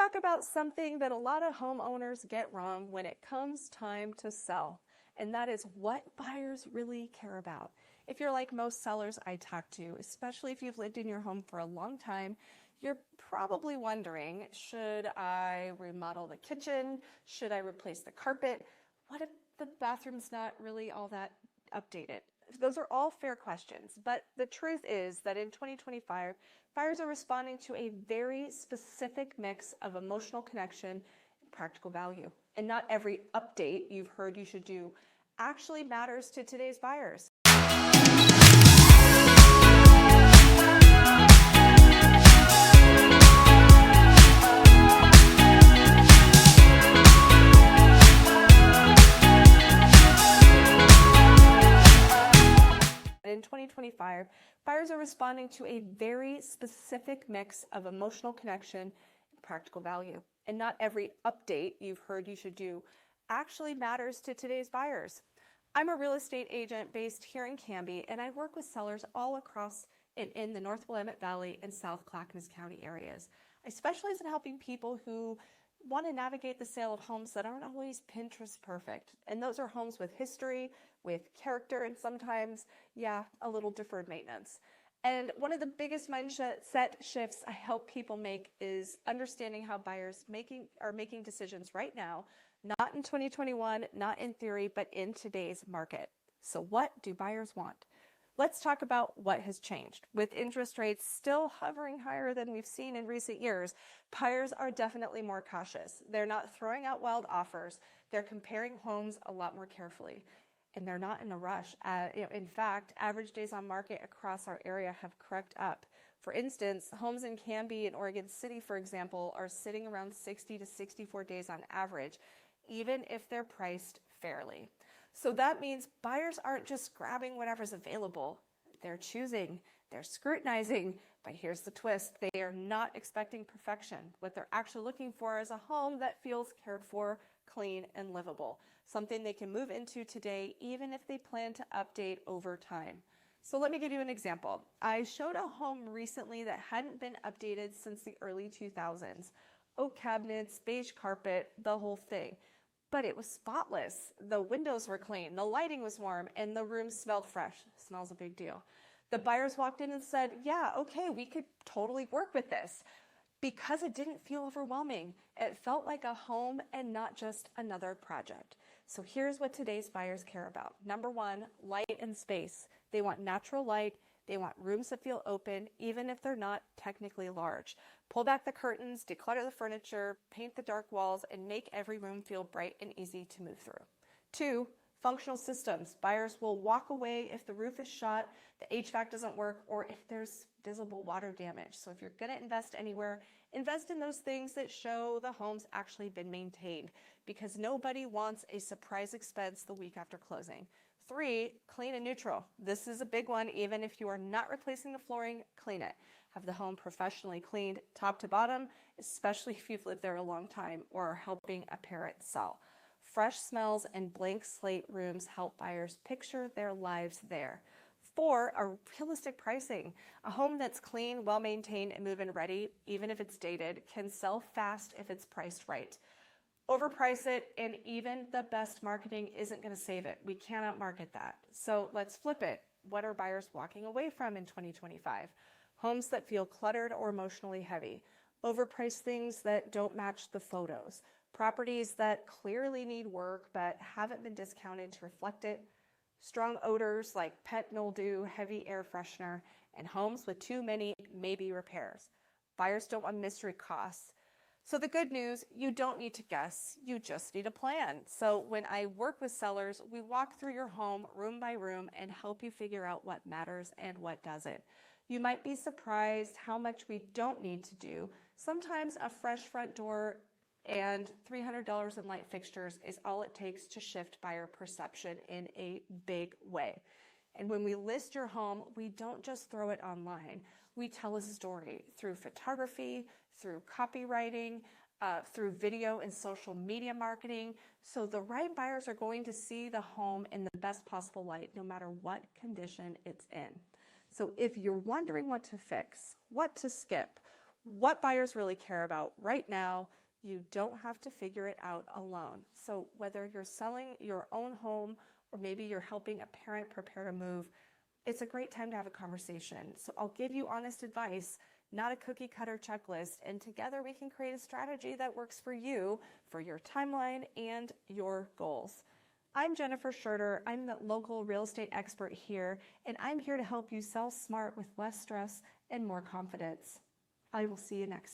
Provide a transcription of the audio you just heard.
talk about something that a lot of homeowners get wrong when it comes time to sell, and that is what buyers really care about. If you're like most sellers I talk to, especially if you've lived in your home for a long time, you're probably wondering, should I remodel the kitchen? Should I replace the carpet? What if the bathroom's not really all that updated? Those are all fair questions, but the truth is that in 2025, buyers are responding to a very specific mix of emotional connection and practical value. And not every update you've heard you should do actually matters to today's buyers. In 2025, buyers are responding to a very specific mix of emotional connection and practical value. And not every update you've heard you should do actually matters to today's buyers. I'm a real estate agent based here in Canby, and I work with sellers all across in the North Willamette Valley and South Clackamas County areas. I specialize in helping people who want to navigate the sale of homes that aren't always Pinterest perfect. And those are homes with history, with character, and sometimes, a little deferred maintenance. And one of the biggest mindset shifts I help people make is understanding how buyers are making decisions right now, not in 2021, not in theory, but in today's market. So what do buyers want? Let's talk about what has changed. With interest rates still hovering higher than we've seen in recent years, buyers are definitely more cautious. They're not throwing out wild offers. They're comparing homes a lot more carefully, and they're not in a rush. In fact, average days on market across our area have crept up. For instance, homes in Canby and Oregon City, for example, are sitting around 60 to 64 days on average, even if they're priced fairly. So that means buyers aren't just grabbing whatever's available. They're choosing, they're scrutinizing, but here's the twist. They are not expecting perfection. What they're actually looking for is a home that feels cared for, clean, and livable. Something they can move into today, even if they plan to update over time. So let me give you an example. I showed a home recently that hadn't been updated since the early 2000s. Oak cabinets, beige carpet, the whole thing. But it was spotless. The windows were clean, the lighting was warm, and the room smelled fresh. Smells a big deal. The buyers walked in and said, yeah, okay, we could totally work with this. Because it didn't feel overwhelming. It felt like a home and not just another project. So here's what today's buyers care about. Number one, light and space. They want natural light. They want rooms that feel open, even if they're not technically large. Pull back the curtains, declutter the furniture, paint the dark walls, and make every room feel bright and easy to move through. Two, functional systems. Buyers will walk away if the roof is shot, the HVAC doesn't work, or if there's visible water damage. So if you're going to invest anywhere, invest in those things that show the home's actually been maintained, because nobody wants a surprise expense the week after closing. Three, clean and neutral. This is a big one. Even if you are not replacing the flooring, clean it. Have the home professionally cleaned top to bottom, especially if you've lived there a long time or are helping a parent sell. Fresh smells and blank slate rooms help buyers picture their lives there. Four, a realistic pricing. A home that's clean, well-maintained, and move-in ready, even if it's dated, can sell fast if it's priced right. Overprice it, and even the best marketing isn't going to save it. We cannot market that. So let's flip it. What are buyers walking away from in 2025? Homes that feel cluttered or emotionally heavy. Overpriced things that don't match the photos. Properties that clearly need work but haven't been discounted to reflect it. Strong odors like pet mildew, heavy air freshener, and homes with too many maybe repairs. Buyers don't want mystery costs. So the good news, you don't need to guess, you just need a plan. So when I work with sellers, we walk through your home room by room and help you figure out what matters and what doesn't. You might be surprised how much we don't need to do. Sometimes a fresh front door and $300 in light fixtures is all it takes to shift buyer perception in a big way. And when we list your home, we don't just throw it online. We tell a story through photography, through copywriting, through video and social media marketing. So the right buyers are going to see the home in the best possible light, no matter what condition it's in. So if you're wondering what to fix, what to skip, what buyers really care about right now. You don't have to figure it out alone. So whether you're selling your own home or maybe you're helping a parent prepare to move, it's a great time to have a conversation. So I'll give you honest advice, not a cookie cutter checklist, and together we can create a strategy that works for you, for your timeline and your goals. I'm Jennifer Schurter. I'm the local real estate expert here, and I'm here to help you sell smart with less stress and more confidence. I will see you next time.